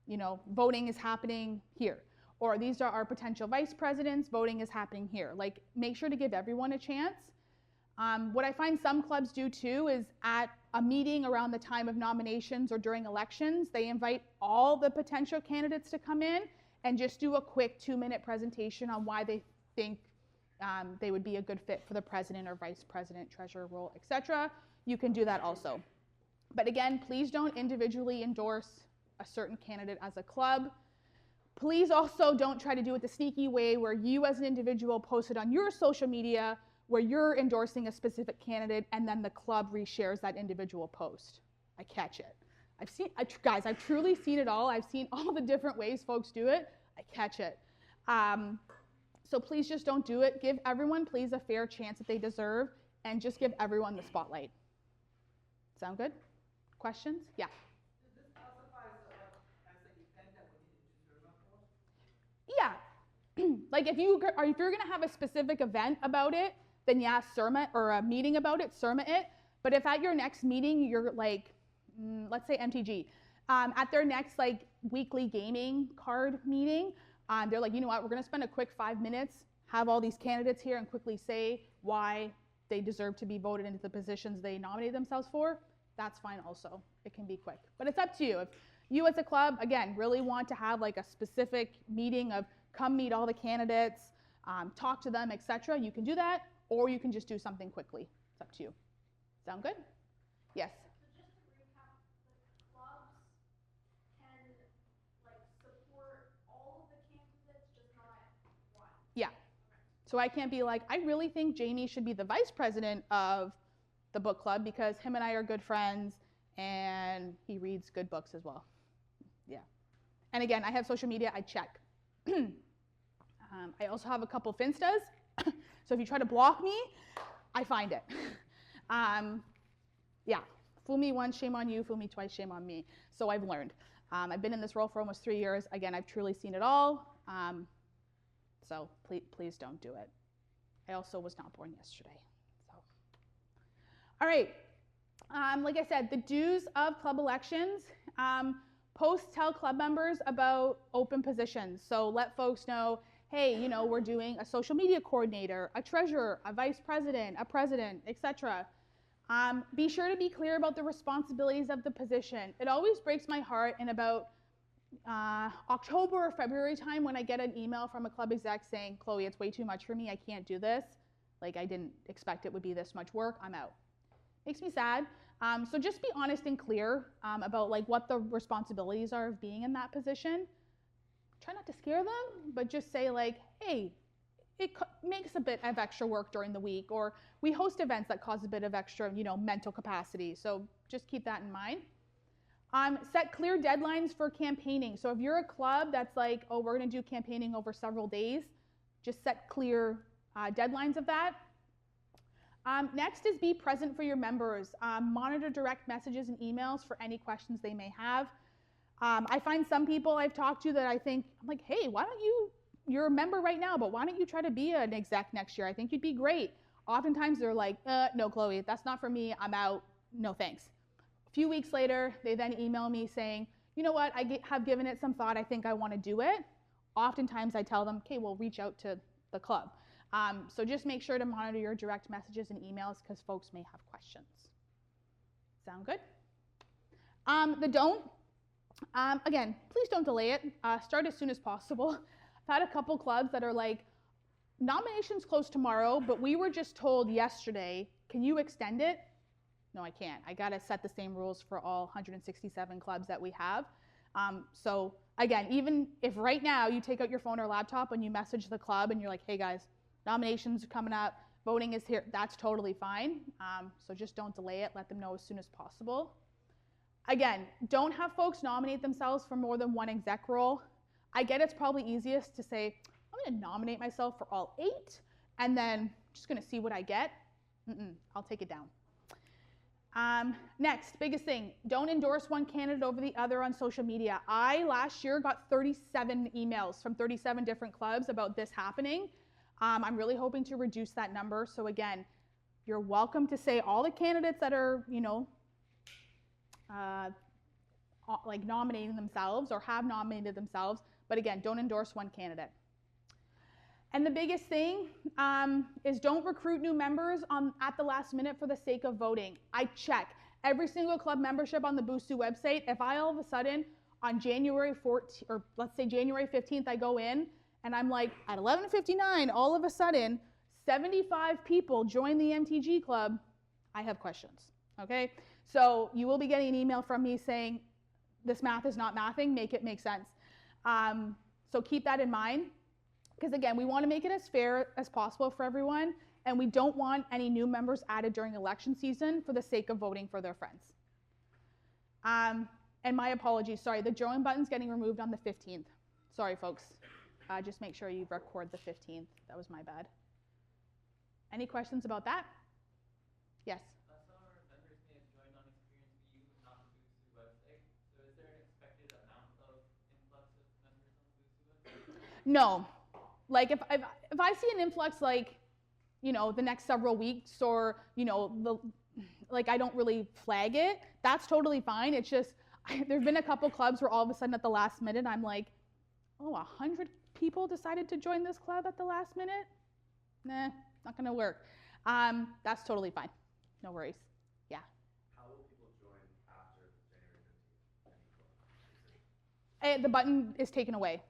Speaker 1: you know, voting is happening here. Or these are our potential vice presidents, voting is happening here. Like, make sure to give everyone a chance. What I find some clubs do too is at a meeting around the time of nominations or during elections, they invite all the potential candidates to come in and just do a quick 2-minute presentation on why they think they would be a good fit for the president or vice president, treasurer role, etc. you can do that also. But again, please don't individually endorse a certain candidate as a club. Please also don't try to do it the sneaky way where you as an individual post it on your social media where you're endorsing a specific candidate and then the club reshares that individual post. I catch it. Guys, I've truly seen it all. I've seen all the different ways folks do it. I catch it. So please just don't do it. Give everyone, please, a fair chance that they deserve, and just give everyone the spotlight. Sound good? Questions? Yeah.
Speaker 3: Does this classify as an event that we need to serve for?
Speaker 1: Yeah. Like if you're going to have a specific event about it, then yeah, CIRMA, or a meeting about it, CIRMA it. But if at your next meeting, you're like, let's say MTG, at their next like weekly gaming card meeting, they're like, you know what, we're going to spend a quick 5 minutes, have all these candidates here and quickly say why they deserve to be voted into the positions they nominated themselves for. That's fine also. It can be quick. But it's up to you. If you as a club, again, really want to have like a specific meeting of come meet all the candidates, talk to them, etc., you can do that, or you can just do something quickly. It's up to you. Sound good? Yes?
Speaker 2: So just to recap, the clubs can like support all of the candidates, just not one.
Speaker 1: Yeah. So I can't be like, I really think Jamie should be the vice president of the book club because him and I are good friends and he reads good books as well. Yeah. And again, I have social media, I check. I also have a couple Finstas. So if you try to block me, I find it. Yeah, fool me once, shame on you, fool me twice, shame on me. So I've learned. I've been in this role for almost 3 years. Again, I've truly seen it all. So please don't do it. I also was not born yesterday. So. All right, like I said, the dues of club elections. Tell club members about open positions. So let folks know, hey, you know, we're doing a social media coordinator, a treasurer, a vice president, a president, etc. Be sure to be clear about the responsibilities of the position. It always breaks my heart in about October or February time when I get an email from a club exec saying, Chloe, it's way too much for me, I can't do this. Like I didn't expect it would be this much work, I'm out. Makes me sad. So just be honest and clear about like what the responsibilities are of being in that position. Try not to scare them, but just say like, hey, it makes a bit of extra work during the week, or we host events that cause a bit of extra, you know, mental capacity. So just keep that in mind. Set clear deadlines for campaigning. So if you're a club that's like, oh, we're going to do campaigning over several days, just set clear deadlines of that. Next is be present for your members. Monitor direct messages and emails for any questions they may have. I find some people I've talked to that I think, I'm like, hey, why don't you're a member right now, but why don't you try to be an exec next year? I think you'd be great. Oftentimes they're like, no, Chloe, that's not for me, I'm out, no thanks. A few weeks later, they then email me saying, you know what, I have given it some thought, I think I want to do it. Oftentimes I tell them, okay, well, reach out to the club. So just make sure to monitor your direct messages and emails because folks may have questions. Sound good? The don't. Again, please don't delay it. Start as soon as possible. I've had a couple clubs that are like, nominations close tomorrow, but we were just told yesterday, can you extend it? No, I can't. I got to set the same rules for all 167 clubs that we have. So again, even if right now you take out your phone or laptop and you message the club and you're like, hey guys, nominations are coming up, voting is here, that's totally fine. So just don't delay it. Let them know as soon as possible. Again, don't have folks nominate themselves for more than one exec role. I get it's probably easiest to say, I'm going to nominate myself for all 8, and then just going to see what I get. I'll take it down. Next, biggest thing, don't endorse one candidate over the other on social media. I, last year, got 37 emails from 37 different clubs about this happening. I'm really hoping to reduce that number. So again, you're welcome to say all the candidates that are, you know, like nominating themselves or have nominated themselves, but again, don't endorse one candidate. And the biggest thing is don't recruit new members at the last minute for the sake of voting. I check every single club membership on the Boostu website. If I all of a sudden on January 14th, or let's say January 15th, I go in and I'm like at 11:59, all of a sudden 75 people join the MTG club, I have questions. Okay, so you will be getting an email from me saying this math is not mathing, make it make sense. So keep that in mind, because again, we want to make it as fair as possible for everyone, and we don't want any new members added during election season for the sake of voting for their friends. And my apologies, sorry, the join button's getting removed on the 15th. Sorry, folks. Just make sure you record the 15th. That was my bad. Any questions about that? Yes?
Speaker 5: Some of our members may have joined on Experience BU, but not the Boostu website. So is there an expected amount of influx of members on the Boostu website?
Speaker 1: No. Like if I see an influx like, you know, the next several weeks or, you know, like I don't really flag it, that's totally fine. It's just, there've been a couple clubs where all of a sudden at the last minute, I'm like, oh, 100 people decided to join this club at the last minute? Nah, not gonna work. That's totally fine. No worries. Yeah.
Speaker 4: How will people join after January 15th?
Speaker 1: The button is taken away.
Speaker 4: Okay.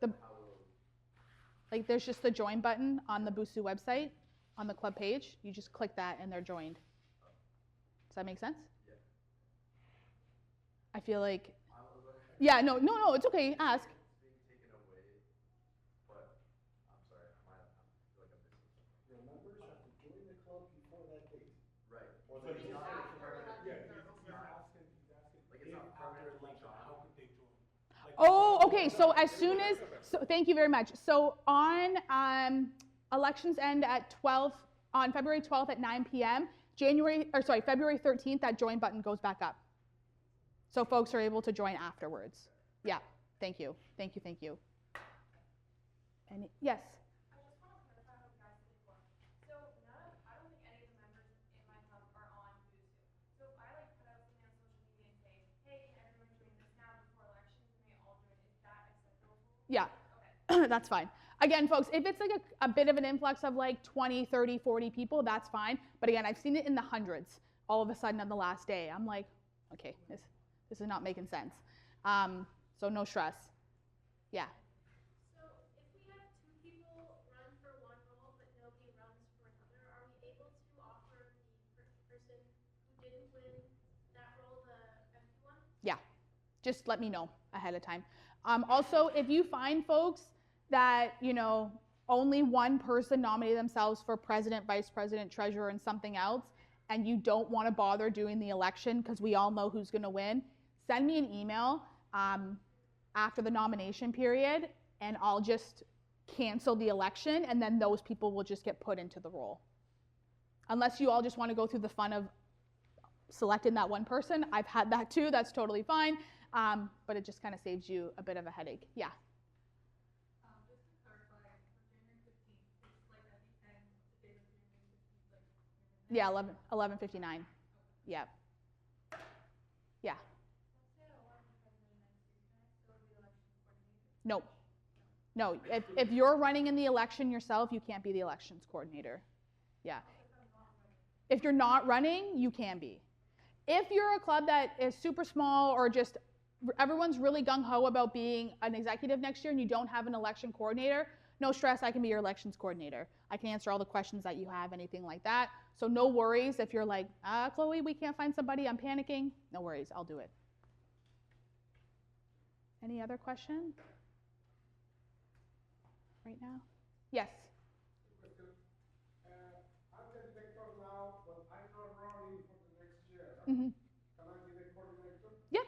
Speaker 1: The, like there's just the join button on the Boostu website, on the club page. You just click that and they're joined. Does that make sense?
Speaker 4: Yeah.
Speaker 1: I feel like, yeah, no, it's okay, ask.
Speaker 4: It's being taken away, but I'm sorry, I'm like I'm missing something.
Speaker 6: Your members have to join the club before that date.
Speaker 4: Right.
Speaker 6: Or
Speaker 3: So
Speaker 6: they
Speaker 3: he's
Speaker 6: not.
Speaker 3: asking,
Speaker 6: Yeah,
Speaker 3: he's asking
Speaker 4: Like it's
Speaker 3: if
Speaker 4: not
Speaker 3: after
Speaker 4: permanently
Speaker 3: election,
Speaker 4: gone.
Speaker 3: how could they join? Like,
Speaker 1: Oh, okay, so as soon as, so thank you very much. So on elections end at 12, on February 12th at 9 p.m., February 13th, that join button goes back up. So folks are able to join afterwards. Yeah, thank you. Thank you. And yes?
Speaker 2: I just want to clarify what you guys did before. So I don't think any of the members in my club are on Boostu. So if I like put out something on social media and say, hey, can everyone join this now before elections and they all join, is that acceptable?
Speaker 1: Yeah,
Speaker 2: Okay.
Speaker 1: that's fine. Again, folks, if it's like a bit of an influx of like 20, 30, 40 people, that's fine. But again, I've seen it in the hundreds all of a sudden on the last day. I'm like, okay, this is not making sense. So no stress. Yeah.
Speaker 2: So if we have two people run for one role but nobody runs for another, are we able to offer the person who didn't win that role the empty one?
Speaker 1: Yeah, just let me know ahead of time. Also, if you find folks that, you know, only one person nominated themselves for president, vice president, treasurer, and something else, and you don't want to bother doing the election because we all know who's going to win, send me an email after the nomination period, and I'll just cancel the election, and then those people will just get put into the role. Unless you all just want to go through the fun of selecting that one person. I've had that too, that's totally fine, but it just kind of saves you a bit of a headache. Yeah.
Speaker 2: Just to clarify, for January 15th, it's like at the end of the day of January 15th, like.
Speaker 1: Yeah, 11:59. Yeah. Yeah.
Speaker 2: Let's say I want to be president next year, can I still be election coordinator?
Speaker 1: No. No. If you're running in the election yourself, you can't be the elections coordinator. Yeah. If you're not running, you can be. If you're a club that is super small or just everyone's really gung-ho about being an executive next year and you don't have an election coordinator, no stress, I can be your elections coordinator. I can answer all the questions that you have, anything like that. So no worries if you're like, Chloe, we can't find somebody, I'm panicking. No worries, I'll do it. Any other question? Right now? Yes.
Speaker 6: I'm the director now, but I'm not running for the next year.
Speaker 1: Mm-hmm.
Speaker 6: Can I be the coordinator?
Speaker 1: Yeah.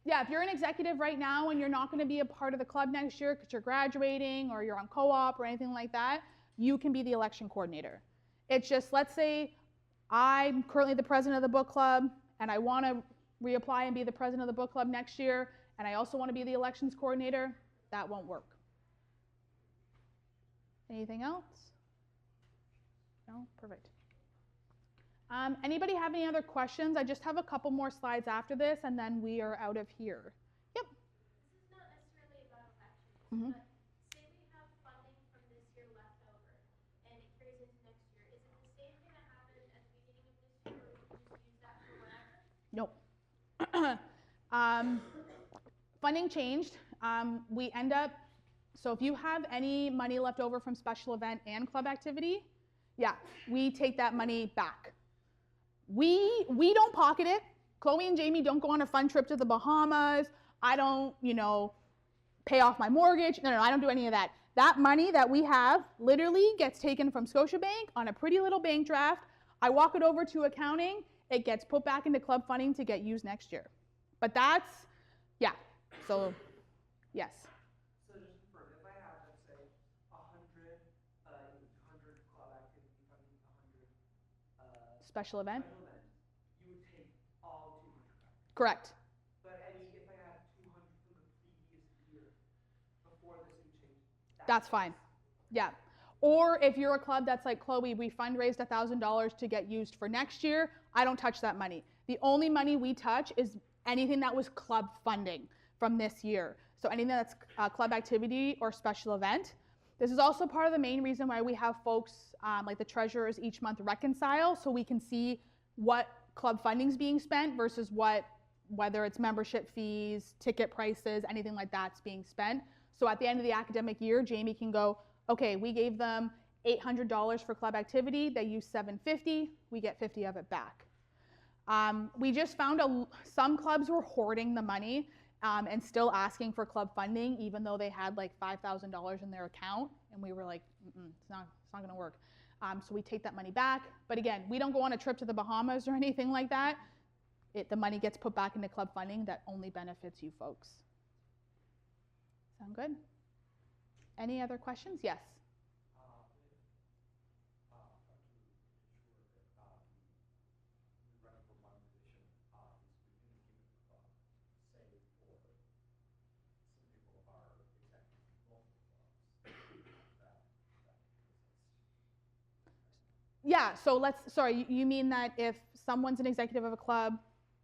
Speaker 1: Yeah, if you're an executive right now and you're not going to be a part of the club next year because you're graduating or you're on co-op or anything like that, you can be the election coordinator. It's just, let's say I'm currently the president of the book club and I want to reapply and be the president of the book club next year, and I also want to be the elections coordinator, that won't work. Anything else? No? Perfect. Anybody have any other questions? I just have a couple more slides after this, and then we are out of here. Yep.
Speaker 2: This is not necessarily about elections,
Speaker 1: Mhm.
Speaker 2: but say we have funding from this year left over and it carries into next year. Is it the same thing that happened at the beginning of this year where we can just use that for whatever?
Speaker 1: Nope. Funding changed. We end up, so if you have any money left over from special event and club activity, yeah, we take that money back. we don't pocket it. Chloe and Jamie don't go on a fun trip to the Bahamas. I don't, pay off my mortgage. No, I don't do any of that. That money that we have literally gets taken from Scotiabank on a pretty little bank draft. I walk it over to accounting. It gets put back into club funding to get used next year. But that's, yeah, so yes.
Speaker 3: So just to confirm, if I have, let's say, 100 club activity funding, 100
Speaker 1: Special event?
Speaker 3: special event, you would take all 200 back.
Speaker 1: Correct.
Speaker 3: But if I had 200 from the previous year, before this new change,
Speaker 1: That's fine. Yeah. Or if you're a club that's like, Chloe, we fundraised $1,000 to get used for next year, I don't touch that money. The only money we touch is anything that was club funding from this year. So anything that's club activity or special event. This is also part of the main reason why we have folks like the treasurers each month reconcile, so we can see what club funding is being spent versus whether it's membership fees, ticket prices, anything like that's being spent. So at the end of the academic year, Jamie can go, okay, we gave them $800 for club activity, they used $750, we get 50 of it back. We just found some clubs were hoarding the money and still asking for club funding, even though they had like $5,000 in their account, and we were like, it's not gonna work. So we take that money back, but again, we don't go on a trip to the Bahamas or anything like that. The money gets put back into club funding that only benefits you folks. Sound good? Any other questions? Yes. Yeah, so sorry, you mean that if someone's an executive of a club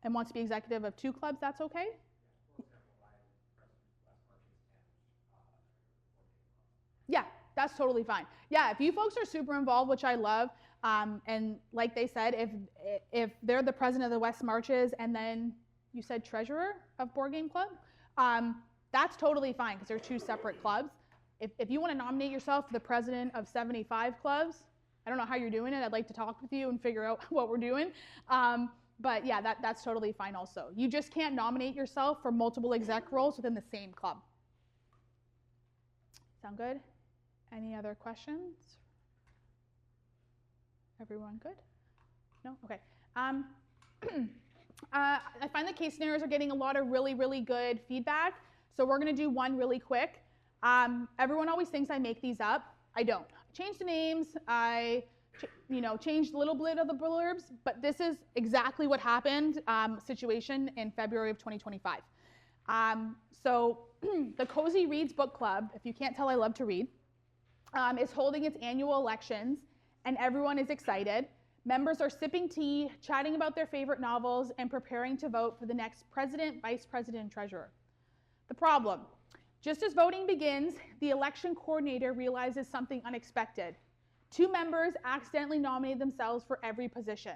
Speaker 1: and wants to be executive of 2 clubs, that's okay? Yeah, that's totally fine. Yeah, if you folks are super involved, which I love, and like they said, if they're the president of the West Marches and then you said treasurer of Board Game Club, that's totally fine because they're 2 separate clubs. If you want to nominate yourself for the president of 75 clubs, I don't know how you're doing it. I'd like to talk with you and figure out what we're doing. But yeah, that's totally fine also. You just can't nominate yourself for multiple exec roles within the same club. Sound good? Any other questions? Everyone good? No? Okay. I find that case scenarios are getting a lot of really, really good feedback. So we're going to do one really quick. Everyone always thinks I make these up. I don't. I changed the names. I changed a little bit of the blurbs, but this is exactly what happened, situation in February of 2025. So the Cozy Reads Book Club, if you can't tell I love to read, is holding its annual elections, and everyone is excited. Members are sipping tea, chatting about their favorite novels, and preparing to vote for the next president, vice president, and treasurer. The problem: just as voting begins, the election coordinator realizes something unexpected. 2 members accidentally nominated themselves for every position.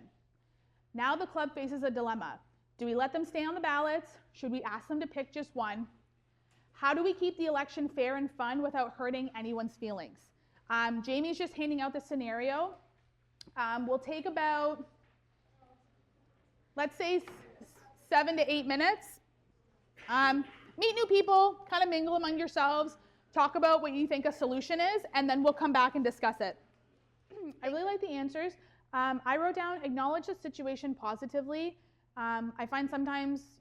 Speaker 1: Now the club faces a dilemma. Do we let them stay on the ballots? Should we ask them to pick just one? How do we keep the election fair and fun without hurting anyone's feelings? Jamie's just handing out the scenario. We'll take about, let's say, 7 to 8 minutes. Meet new people, kind of mingle among yourselves, talk about what you think a solution is, and then we'll come back and discuss it. I really like the answers. I wrote down, acknowledge the situation positively. I find sometimes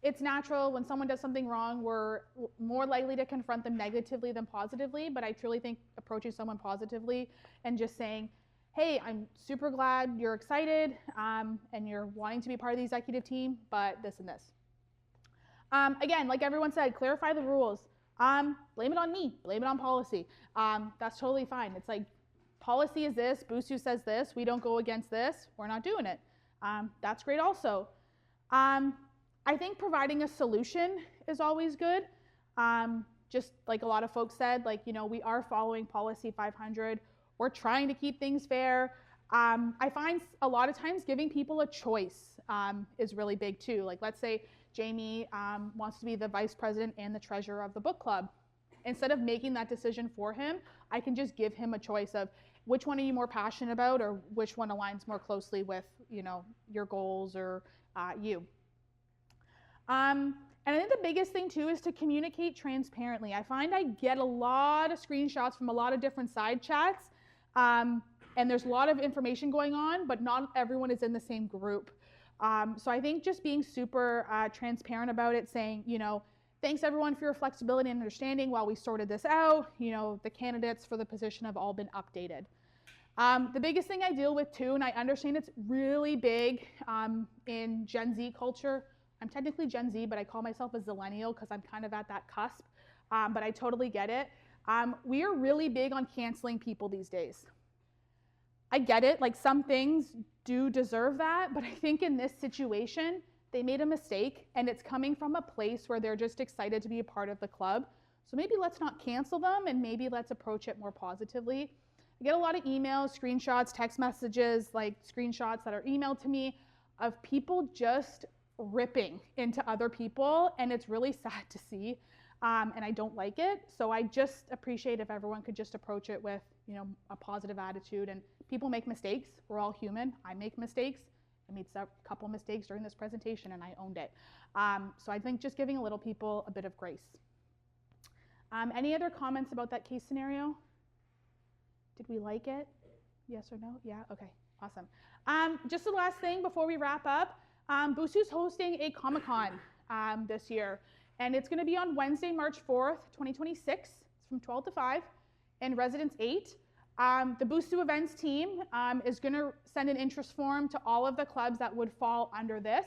Speaker 1: it's natural when someone does something wrong, we're more likely to confront them negatively than positively, but I truly think approaching someone positively and just saying, hey, I'm super glad you're excited and you're wanting to be part of the executive team, but this and this. Again, like everyone said, clarify the rules. Blame it on me, blame it on policy. That's totally fine. It's like, policy is this, BOSU says this, we don't go against this, we're not doing it. That's great also. I think providing a solution is always good. Just like a lot of folks said, we are following policy 500. We're trying to keep things fair. I find a lot of times giving people a choice is really big too. Like let's say Jamie wants to be the vice president and the treasurer of the book club. Instead of making that decision for him, I can just give him a choice of which one are you more passionate about, or which one aligns more closely with, your goals or you. And I think the biggest thing too is to communicate transparently. I find I get a lot of screenshots from a lot of different side chats, and there's a lot of information going on, but not everyone is in the same group. So I think just being super transparent about it, saying, thanks everyone for your flexibility and understanding while we sorted this out. The candidates for the position have all been updated. The biggest thing I deal with too, and I understand it's really big in Gen Z culture. I'm technically Gen Z, but I call myself a Zillennial because I'm kind of at that cusp, but I totally get it. We are really big on canceling people these days. I get it, like some things do deserve that, but I think in this situation, they made a mistake and it's coming from a place where they're just excited to be a part of the club. So maybe let's not cancel them and maybe let's approach it more positively. I get a lot of emails, screenshots, text messages, like screenshots that are emailed to me of people just ripping into other people, and it's really sad to see, and I don't like it. So I just appreciate if everyone could just approach it with, a positive attitude. And people make mistakes. We're all human. I make mistakes. I made a couple mistakes during this presentation, and I owned it. So I think just giving people a bit of grace. Any other comments about that case scenario? Did we like it? Yes or no? Yeah? Okay, awesome. Just the last thing before we wrap up. Busu's hosting a Comic-Con this year, and it's going to be on Wednesday, March 4th, 2026. It's from 12 to 5 in Residence 8. The Busu events team is going to send an interest form to all of the clubs that would fall under this.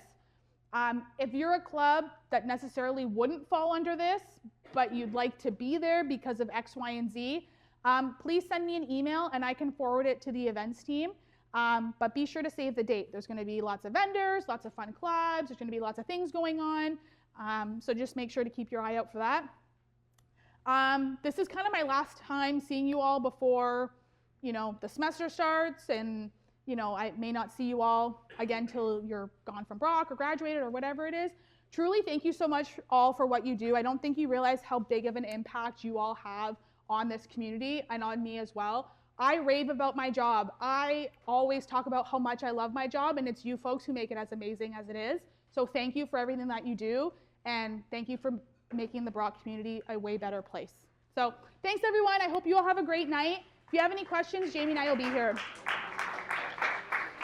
Speaker 1: If you're a club that necessarily wouldn't fall under this, but you'd like to be there because of X, Y, and Z, please send me an email and I can forward it to the events team. But be sure to save the date. There's going to be lots of vendors, lots of fun clubs. There's going to be lots of things going on. So just make sure to keep your eye out for that. This is kind of my last time seeing you all before, the semester starts, and, I may not see you all again till you're gone from Brock or graduated or whatever it is. Truly, thank you so much all for what you do. I don't think you realize how big of an impact you all have on this community and on me as well. I rave about my job. I always talk about how much I love my job, and it's you folks who make it as amazing as it is. So thank you for everything that you do, and thank you for making the Brock community a way better place. So thanks everyone. I hope you all have a great night. If you have any questions, Jamie and I will be here.